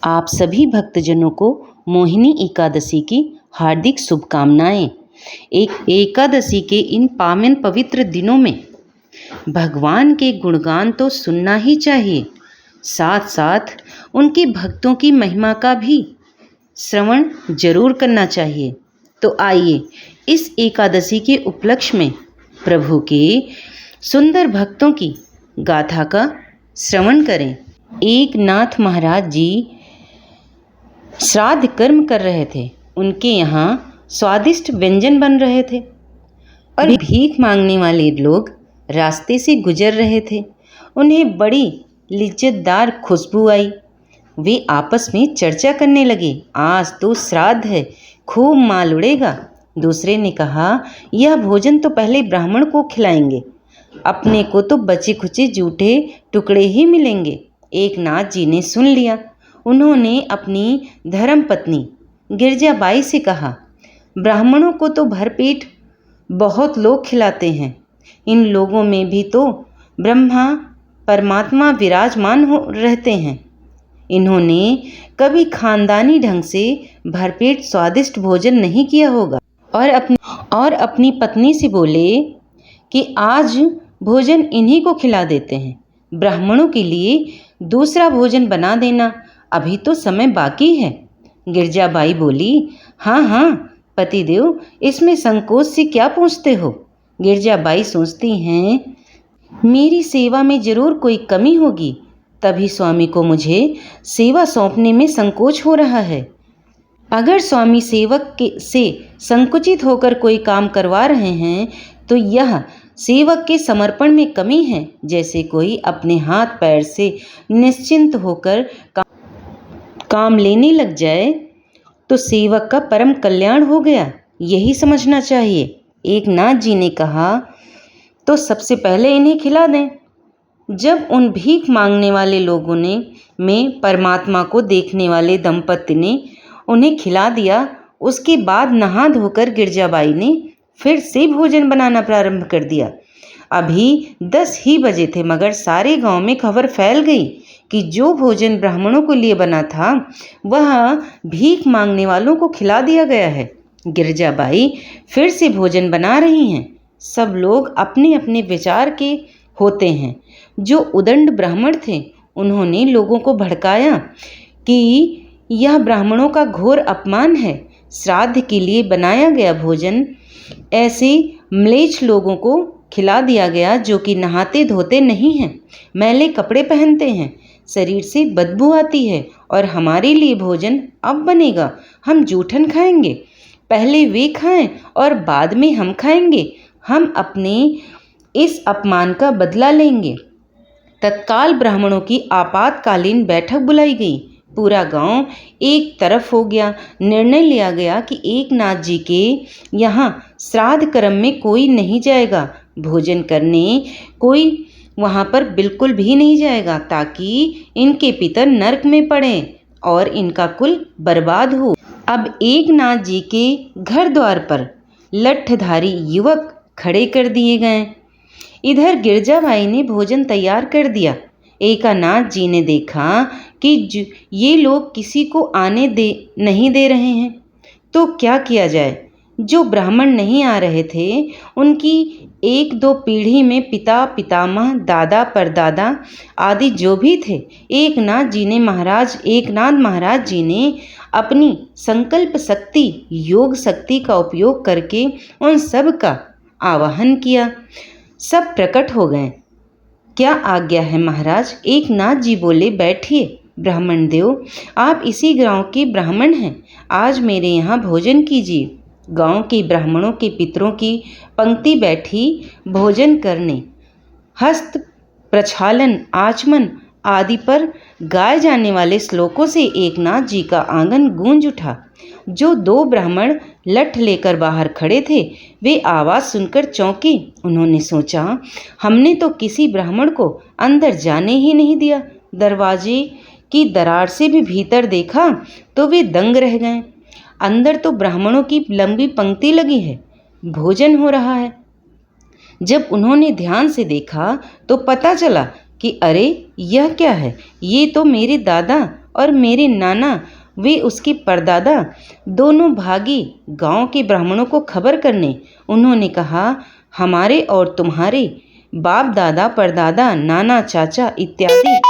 आप सभी भक्तजनों को मोहिनी एकादशी की हार्दिक शुभकामनाएं। एकादशी के इन पावन पवित्र दिनों में भगवान के गुणगान तो सुनना ही चाहिए, साथ साथ उनके भक्तों की महिमा का भी श्रवण जरूर करना चाहिए। तो आइए इस एकादशी के उपलक्ष्य में प्रभु के सुंदर भक्तों की गाथा का श्रवण करें। एक नाथ महाराज जी श्राद्ध कर्म कर रहे थे। उनके यहाँ स्वादिष्ट व्यंजन बन रहे थे और भीख मांगने वाले लोग रास्ते से गुजर रहे थे। उन्हें बड़ी लिज्जतदार खुशबू आई। वे आपस में चर्चा करने लगे, आज तो श्राद्ध है, खूब माल उड़ेगा। दूसरे ने कहा, यह भोजन तो पहले ब्राह्मण को खिलाएंगे, अपने को तो बचे खुचे जूठे टुकड़े ही मिलेंगे। एक नाथ जी ने सुन लिया। उन्होंने अपनी धर्मपत्नी गिरजाबाई से कहा, ब्राह्मणों को तो भरपेट बहुत लोग खिलाते हैं, इन लोगों में भी तो ब्रह्मा परमात्मा विराजमान हो रहते हैं। इन्होंने कभी खानदानी ढंग से भरपेट स्वादिष्ट भोजन नहीं किया होगा। और अपनी पत्नी से बोले कि आज भोजन इन्हीं को खिला देते हैं, ब्राह्मणों के लिए दूसरा भोजन बना देना, अभी तो समय बाकी है। गिरजाबाई बोली, हाँ हाँ पतिदेव, इसमें संकोच से क्या पूछते हो। गिरजाबाई सोचती हैं, मेरी सेवा में जरूर कोई कमी होगी, तभी स्वामी को मुझे सेवा सौंपने में संकोच हो रहा है। अगर स्वामी सेवक से संकुचित होकर कोई काम करवा रहे हैं तो यह सेवक के समर्पण में कमी है। जैसे कोई अपने हाथ पैर से निश्चिंत होकर काम लेने लग जाए तो सेवक का परम कल्याण हो गया, यही समझना चाहिए। एक नाथ जी ने कहा, तो सबसे पहले इन्हें खिला दें। जब उन भीख मांगने वाले लोगों ने में परमात्मा को देखने वाले दंपति ने उन्हें खिला दिया, उसके बाद नहा धोकर गिरजाबाई ने फिर से भोजन बनाना प्रारंभ कर दिया। अभी 10 ही बजे थे, मगर सारे गांव में खबर फैल गई कि जो भोजन ब्राह्मणों के लिए बना था वह भीख मांगने वालों को खिला दिया गया है। गिरजाबाई फिर से भोजन बना रही हैं। सब लोग अपने अपने विचार के होते हैं। जो उदंड ब्राह्मण थे उन्होंने लोगों को भड़काया कि यह ब्राह्मणों का घोर अपमान है। श्राद्ध के लिए बनाया गया भोजन ऐसे म्लेच्छ लोगों को खिला दिया गया जो कि नहाते धोते नहीं हैं, मैले कपड़े पहनते हैं, शरीर से बदबू आती है, और हमारे लिए भोजन अब बनेगा, हम जूठन खाएंगे। पहले वे खाएं और बाद में हम खाएंगे। हम अपने इस अपमान का बदला लेंगे। तत्काल ब्राह्मणों की आपातकालीन बैठक बुलाई गई। पूरा गांव एक तरफ हो गया। निर्णय लिया गया कि एक नाथ जी के यहाँ श्राद्ध कर्म में कोई नहीं जाएगा, भोजन करने कोई वहाँ पर बिल्कुल भी नहीं जाएगा, ताकि इनके पितर नरक में पड़ें और इनका कुल बर्बाद हो। अब एक नाथ जी के घर द्वार पर लठधारी युवक खड़े कर दिए गए। इधर गिरजाबाई ने भोजन तैयार कर दिया। एकनाथ जी ने देखा कि ये लोग किसी को आने नहीं दे रहे हैं, तो क्या किया जाए। जो ब्राह्मण नहीं आ रहे थे उनकी 1-2 पीढ़ी में पिता पितामह दादा परदादा आदि जो भी थे, एकनाथ महाराज जी ने अपनी संकल्प शक्ति योग शक्ति का उपयोग करके उन सब का आवाहन किया। सब प्रकट हो गए। क्या आज्ञा है महाराज। एक नाथ जी बोले, बैठिए ब्राह्मण देव, आप इसी गांव के ब्राह्मण हैं, आज मेरे यहाँ भोजन कीजिए। गांव के ब्राह्मणों के पितरों की पंक्ति बैठी भोजन करने। हस्त प्रक्षालन आचमन आदि पर गाए जाने वाले श्लोकों से एकनाथ जी का आंगन गूंज उठा। जो 2 ब्राह्मण लठ लेकर बाहर खड़े थे वे आवाज़ सुनकर चौंके। उन्होंने सोचा, हमने तो किसी ब्राह्मण को अंदर जाने ही नहीं दिया। दरवाजे की दरार से भी भीतर देखा तो वे दंग रह गए। अंदर तो ब्राह्मणों की लंबी पंक्ति लगी है, भोजन हो रहा है। जब उन्होंने ध्यान से देखा तो पता चला कि अरे यह क्या है, ये तो मेरे दादा और मेरे नाना वे उसके परदादा दोनों भागी गांव के ब्राह्मणों को खबर करने। उन्होंने कहा, हमारे और तुम्हारे बाप दादा परदादा नाना चाचा इत्यादि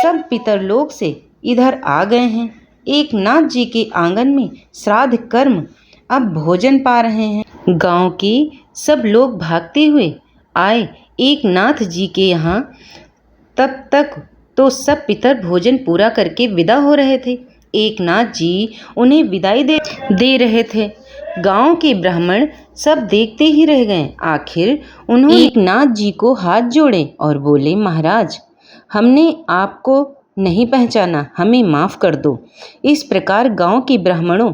सब पितरलोक से इधर आ गए हैं। एक नाथ जी के आंगन में श्राद्ध कर्म, अब भोजन पा रहे हैं। गांव के सब लोग भागते हुए आए एक नाथ जी के यहाँ। तब तक तो सब पितर भोजन पूरा करके विदा हो रहे थे। एक नाथ जी उन्हें विदाई दे रहे थे। गांव के ब्राह्मण सब देखते ही रह गए। आखिर उन्होंने एक नाथ जी को हाथ जोड़े और बोले, महाराज, हमने आपको नहीं पहचाना, हमें माफ़ कर दो। इस प्रकार गांव के ब्राह्मणों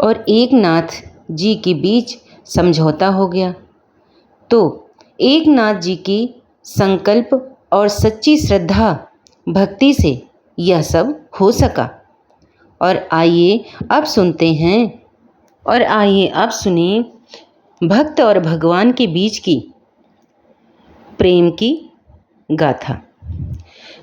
और एक नाथ जी के बीच समझौता हो गया। तो एक नाथ जी की संकल्प और सच्ची श्रद्धा भक्ति से यह सब हो सका। और आइए अब सुनिए भक्त और भगवान के बीच की प्रेम की गाथा।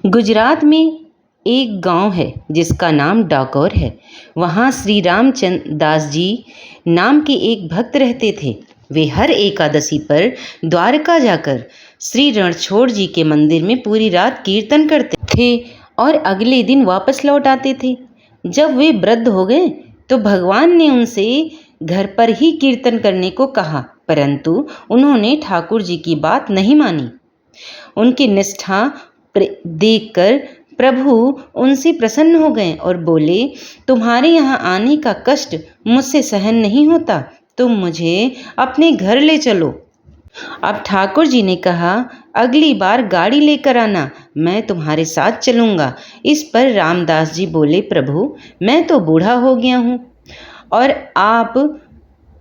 गुजरात में एक गांव है जिसका नाम डाकोर है। वहाँ श्री रामचंद्र दास जी नाम के एक भक्त रहते थे। वे हर एकादशी पर द्वारका जाकर श्री रणछोड़ जी के मंदिर में पूरी रात कीर्तन करते थे और अगले दिन वापस लौट आते थे। जब वे वृद्ध हो गए तो भगवान ने उनसे घर पर ही कीर्तन करने को कहा, परंतु उन्होंने ठाकुर जी की बात नहीं मानी। उनकी निष्ठा देखकर प्रभु उनसे प्रसन्न हो गए और बोले, तुम्हारे यहाँ आने का कष्ट मुझसे सहन नहीं होता, तुम मुझे अपने घर ले चलो। अब ठाकुर जी ने कहा, अगली बार गाड़ी लेकर आना, मैं तुम्हारे साथ चलूँगा। इस पर रामदास जी बोले, प्रभु, मैं तो बूढ़ा हो गया हूँ और आप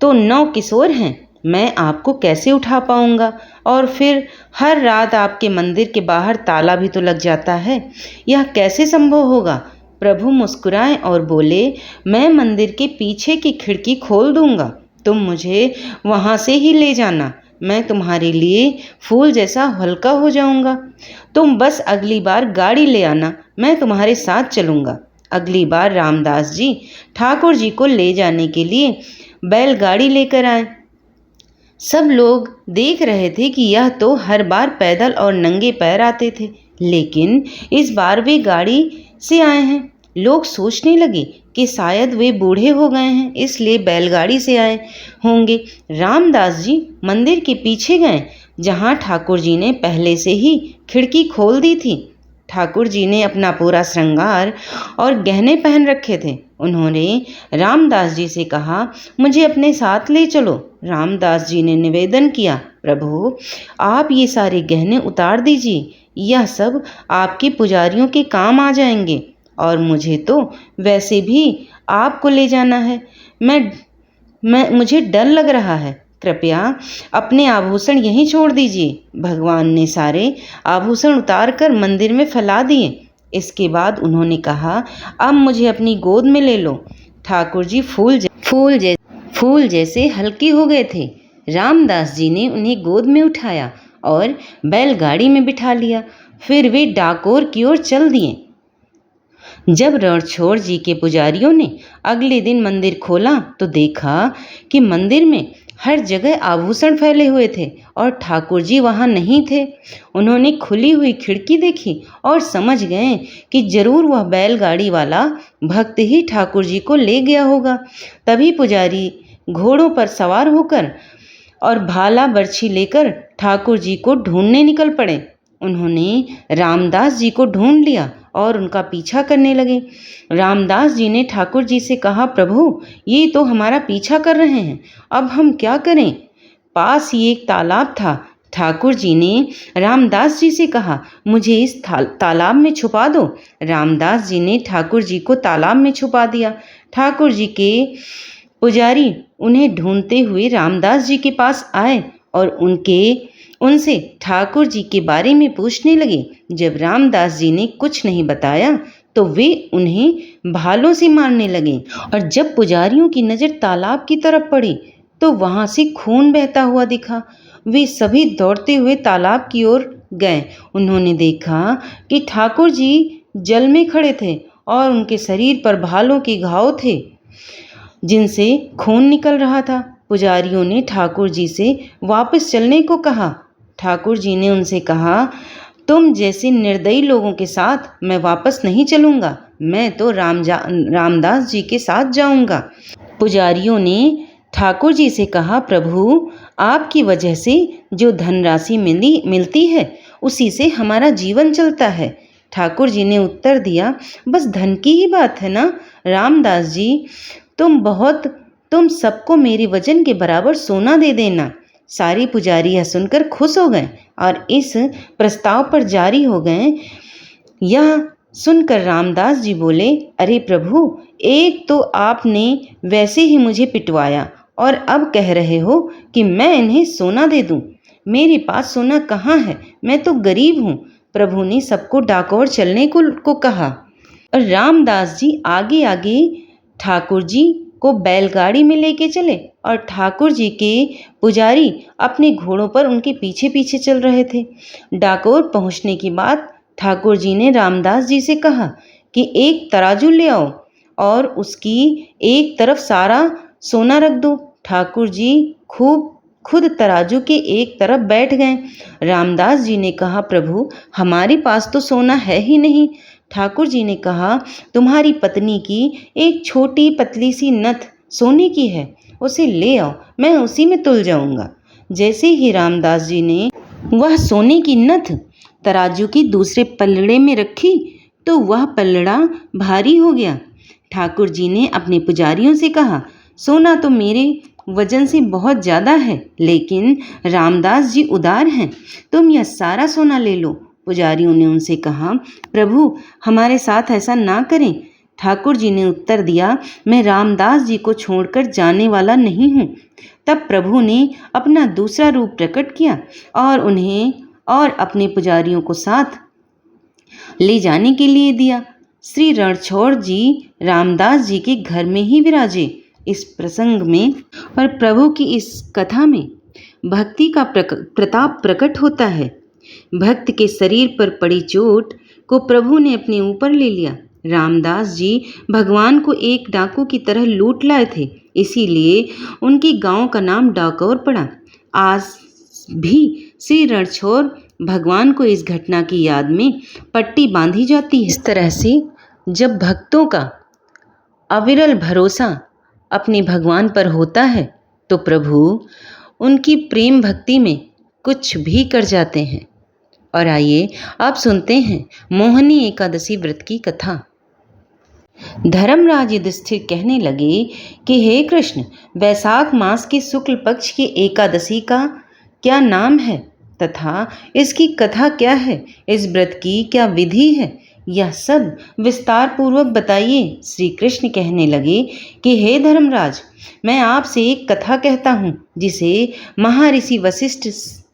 तो नौ किशोर हैं, मैं आपको कैसे उठा पाऊँगा? और फिर हर रात आपके मंदिर के बाहर ताला भी तो लग जाता है, यह कैसे संभव होगा? प्रभु मुस्कुराए और बोले, मैं मंदिर के पीछे की खिड़की खोल दूँगा, तुम मुझे वहाँ से ही ले जाना, मैं तुम्हारे लिए फूल जैसा हल्का हो जाऊंगा। तुम बस अगली बार गाड़ी ले आना, मैं तुम्हारे साथ चलूँगा। अगली बार रामदास जी ठाकुर जी को ले जाने के लिए बैलगाड़ी लेकर आए। सब लोग देख रहे थे कि यह तो हर बार पैदल और नंगे पैर आते थे, लेकिन इस बार वे गाड़ी से आए हैं। लोग सोचने लगे कि शायद वे बूढ़े हो गए हैं, इसलिए बैलगाड़ी से आए होंगे। रामदास जी मंदिर के पीछे गए, जहाँ ठाकुर जी ने पहले से ही खिड़की खोल दी थी। ठाकुर जी ने अपना पूरा श्रृंगार और गहने पहन रखे थे। उन्होंने रामदास जी से कहा, मुझे अपने साथ ले चलो। रामदास जी ने निवेदन किया, प्रभु, आप ये सारे गहने उतार दीजिए, यह सब आपके पुजारियों के काम आ जाएंगे और मुझे तो वैसे भी आपको ले जाना है। मुझे डर लग रहा है, कृपया अपने आभूषण यहीं छोड़ दीजिए। भगवान ने सारे आभूषण उतारकर मंदिर में फैला दिए। इसके बाद उन्होंने कहा, अब मुझे अपनी गोद में ले लो। ठाकुर जी फूल जैसे हल्के हो गए थे। रामदास जी ने उन्हें गोद में उठाया और बैलगाड़ी में बिठा लिया। फिर वे डाकोर की ओर चल दिए। जब रणछोड़ जी के पुजारियों ने अगले दिन मंदिर खोला तो देखा कि मंदिर में हर जगह आभूषण फैले हुए थे और ठाकुर जी वहाँ नहीं थे। उन्होंने खुली हुई खिड़की देखी और समझ गए कि जरूर वह बैलगाड़ी वाला भक्त ही ठाकुर जी को ले गया होगा। तभी पुजारी घोड़ों पर सवार होकर और भाला बर्छी लेकर ठाकुर जी को ढूंढने निकल पड़े। उन्होंने रामदास जी को ढूंढ लिया और उनका पीछा करने लगे। रामदास जी ने ठाकुर जी से कहा, प्रभु, ये तो हमारा पीछा कर रहे हैं, अब हम क्या करें? पास ही एक तालाब था। ठाकुर जी ने रामदास जी से कहा, मुझे इस तालाब में छुपा दो। रामदास जी ने ठाकुर जी को तालाब में छुपा दिया। ठाकुर जी के पुजारी उन्हें ढूंढते हुए रामदास जी के पास आए और उनसे ठाकुर जी के बारे में पूछने लगे। जब रामदास जी ने कुछ नहीं बताया तो वे उन्हें भालों से मारने लगे और जब पुजारियों की नज़र तालाब की तरफ पड़ी तो वहाँ से खून बहता हुआ दिखा। वे सभी दौड़ते हुए तालाब की ओर गए। उन्होंने देखा कि ठाकुर जी जल में खड़े थे और उनके शरीर पर भालों के घाव थे जिनसे खून निकल रहा था। पुजारियों ने ठाकुर जी से वापस चलने को कहा। ठाकुर जी ने उनसे कहा, तुम जैसे निर्दयी लोगों के साथ मैं वापस नहीं चलूँगा, मैं तो रामदास जी के साथ जाऊँगा। पुजारियों ने ठाकुर जी से कहा, प्रभु आपकी वजह से जो धनराशि मिलती है उसी से हमारा जीवन चलता है। ठाकुर जी ने उत्तर दिया, बस धन की ही बात है ना रामदास जी, तुम सबको मेरे वजन के बराबर सोना दे देना। सारे पुजारी यह सुनकर खुश हो गए और इस प्रस्ताव पर जारी हो गए। यह सुनकर रामदास जी बोले, अरे प्रभु, एक तो आपने वैसे ही मुझे पिटवाया और अब कह रहे हो कि मैं इन्हें सोना दे दूं। मेरे पास सोना कहाँ है, मैं तो गरीब हूँ। प्रभु ने सबको डाकोर चलने को कहा और रामदास जी आगे आगे ठाकुर जी को बैलगाड़ी में लेके चले और ठाकुर जी के पुजारी अपने घोड़ों पर उनके पीछे पीछे चल रहे थे। डाकोर पहुंचने के बाद ठाकुर जी ने रामदास जी से कहा कि एक तराजू ले आओ और उसकी एक तरफ सारा सोना रख दो। ठाकुर जी खुद तराजू के एक तरफ बैठ गए। रामदास जी ने कहा, प्रभु हमारे पास तो सोना है ही नहीं। ठाकुर जी ने कहा, तुम्हारी पत्नी की एक छोटी पतली सी नथ सोने की है, उसे ले आओ, मैं उसी में तुल जाऊंगा। जैसे ही रामदास जी ने वह सोने की नथ तराजू की दूसरे पलड़े में रखी तो वह पलड़ा भारी हो गया। ठाकुर जी ने अपने पुजारियों से कहा, सोना तो मेरे वजन से बहुत ज़्यादा है, लेकिन रामदास जी उदार हैं, तुम यह सारा सोना ले लो। पुजारियों ने उनसे कहा, प्रभु हमारे साथ ऐसा ना करें। ठाकुर जी ने उत्तर दिया, मैं रामदास जी को छोड़कर जाने वाला नहीं हूँ। तब प्रभु ने अपना दूसरा रूप प्रकट किया और उन्हें और अपने पुजारियों को साथ ले जाने के लिए दिया। श्री रणछोड़ जी रामदास जी के घर में ही विराजे। इस प्रसंग में और प्रभु की इस कथा में भक्ति का प्रताप प्रकट होता है। भक्त के शरीर पर पड़ी चोट को प्रभु ने अपने ऊपर ले लिया। रामदास जी भगवान को एक डाकू की तरह लूट लाए थे, इसीलिए उनके गांव का नाम डाकोर पड़ा। आज भी श्री रणछोड़ भगवान को इस घटना की याद में पट्टी बांधी जाती है। इस तरह से जब भक्तों का अविरल भरोसा अपने भगवान पर होता है तो प्रभु उनकी प्रेम भक्ति में कुछ भी कर जाते हैं। और आइए आप सुनते हैं मोहिनी एकादशी व्रत की कथा। धर्मराज युधिष्ठिर कहने लगे कि हे कृष्ण, वैशाख मास के शुक्ल पक्ष की एकादशी का क्या नाम है तथा इसकी कथा क्या है, इस व्रत की क्या विधि है, यह सब विस्तार पूर्वक बताइए। श्री कृष्ण कहने लगे कि हे धर्मराज, मैं आपसे एक कथा कहता हूँ जिसे महर्षि वशिष्ठ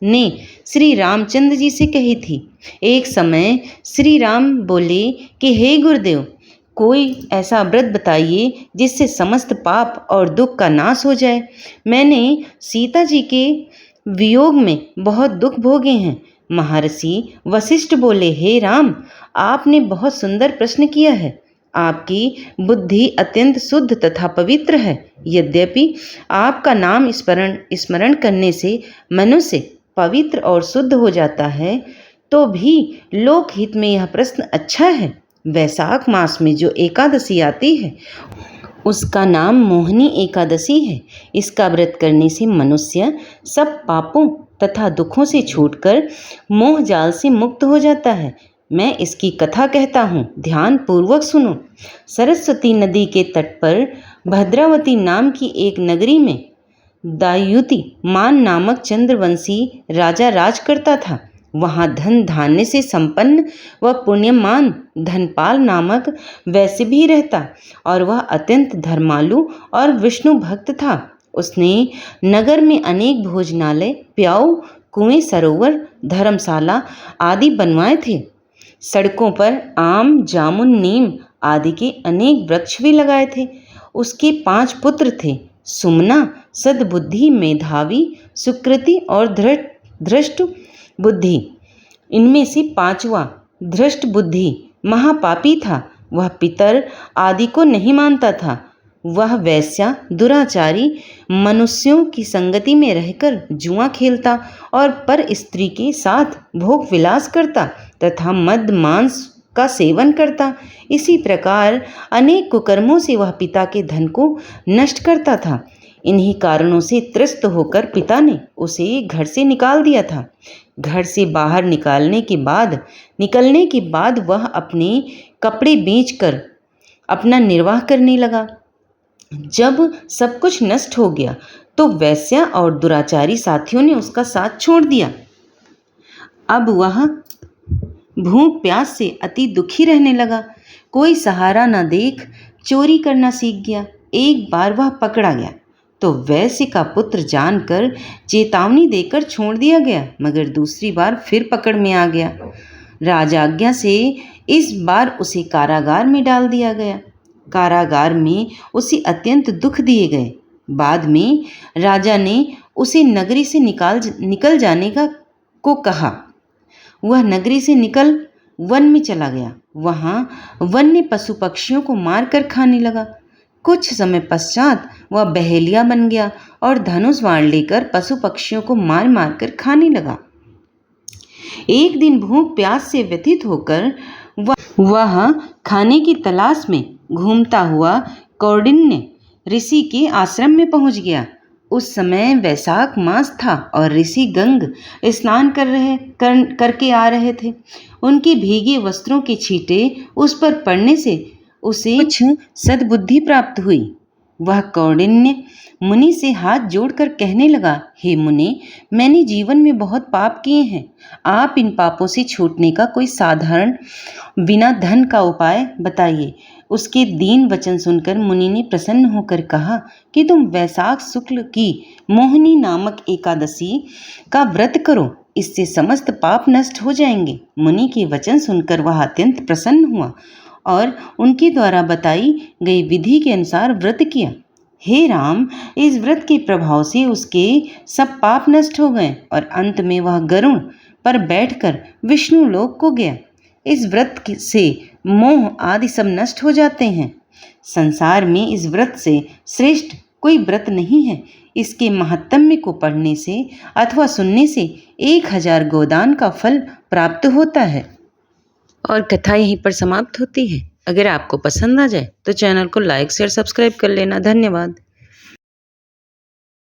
ने श्री रामचंद्र जी से कही थी। एक समय श्री राम बोले कि हे गुरुदेव, कोई ऐसा व्रत बताइए जिससे समस्त पाप और दुख का नाश हो जाए। मैंने सीता जी के वियोग में बहुत दुख भोगे हैं। महर्षि वशिष्ठ बोले, हे राम, आपने बहुत सुंदर प्रश्न किया है। आपकी बुद्धि अत्यंत शुद्ध तथा पवित्र है। यद्यपि आपका नाम स्मरण करने से मनुष्य पवित्र और शुद्ध हो जाता है, तो भी लोकहित में यह प्रश्न अच्छा है। वैशाख मास में जो एकादशी आती है उसका नाम मोहिनी एकादशी है। इसका व्रत करने से मनुष्य सब पापों तथा दुखों से छूटकर मोह जाल से मुक्त हो जाता है। मैं इसकी कथा कहता हूँ, ध्यान पूर्वक सुनो। सरस्वती नदी के तट पर भद्रावती नाम की एक नगरी में दायुति मान नामक चंद्रवंशी राजा राज करता था। वहाँ धन धान्य से संपन्न व पुण्यमान धनपाल नामक वैश्य भी रहता और वह अत्यंत धर्मालु और विष्णु भक्त था। उसने नगर में अनेक भोजनालय, प्याऊ, कुएं, सरोवर, धर्मशाला आदि बनवाए थे। सड़कों पर आम, जामुन, नीम आदि के अनेक वृक्ष भी लगाए थे। उसके 5 पुत्र थे, सुमना, सद्बुद्धि, मेधावी, सुकृति और धृष्ट बुद्धि। इनमें से 5वां धृष्ट बुद्धि महापापी था। वह पितर आदि को नहीं मानता था। वह वैश्या दुराचारी मनुष्यों की संगति में रहकर जुआ खेलता और पर स्त्री के साथ भोग विलास करता तथा मद मांस का सेवन करता। इसी प्रकार अनेक कुकर्मों से वह पिता के धन को नष्ट करता था। इन्हीं कारणों से त्रस्त होकर पिता ने उसे घर से निकाल दिया था। घर से बाहर निकलने के बाद वह अपने कपड़े बेचकर अपना निर्वाह करने लगा। जब सब कुछ नष्ट हो गया तो वैश्या और दुराचारी साथियों ने उसका साथ छोड़ दिया। अब वह भूख प्यास से अति दुखी रहने लगा। कोई सहारा न देख चोरी करना सीख गया। एक बार वह पकड़ा गया तो वैश्य का पुत्र जानकर चेतावनी देकर छोड़ दिया गया, मगर दूसरी बार फिर पकड़ में आ गया। राजाज्ञा से इस बार उसे कारागार में डाल दिया गया। कारागार में उसे अत्यंत दुख दिए गए। बाद में राजा ने उसे नगरी से निकल जाने को कहा। वह नगरी से निकल वन में चला गया। वहाँ वन्य पशु पक्षियों को मारकर खाने लगा। कुछ समय पश्चात वह बहेलिया बन गया और धनुष बाण लेकर पशु पक्षियों को मार मार कर खाने लगा। एक दिन भूख प्यास से व्यथित होकर वह खाने की तलाश में घूमता हुआ कौंडिन्य ऋषि के आश्रम में पहुंच गया। उस समय वैशाख मास था और ऋषि गंग स्नान करके आ रहे थे। उनके भीगे वस्त्रों के छींटे उस पर पड़ने से उसे कुछ सद्बुद्धि प्राप्त हुई। वह कौंडिन्य मुनि से हाथ जोड़कर कहने लगा, हे मुनि, मैंने जीवन में बहुत पाप किए हैं। आप इन पापों से छूटने का कोई साधारण बिना धन का उपाय बताइए। उसके दीन वचन सुनकर मुनि ने प्रसन्न होकर कहा कि तुम वैशाख शुक्ल की मोहिनी नामक एकादशी का व्रत करो, इससे समस्त पाप नष्ट हो जाएंगे। मुनि के वचन सुनकर वह अत्यंत प्रसन्न हुआ और उनके द्वारा बताई गई विधि के अनुसार व्रत किया। हे राम, इस व्रत के प्रभाव से उसके सब पाप नष्ट हो गए और अंत में वह गरुड़ पर बैठकर विष्णु लोक को गया। इस व्रत से मोह आदि सब नष्ट हो जाते हैं। संसार में इस व्रत से श्रेष्ठ कोई व्रत नहीं है। इसके महात्म्य को पढ़ने से अथवा सुनने से 1000 गोदान का फल प्राप्त होता है। और कथा यहीं पर समाप्त होती है। अगर आपको पसंद आ जाए तो चैनल को लाइक शेयर सब्सक्राइब कर लेना। धन्यवाद।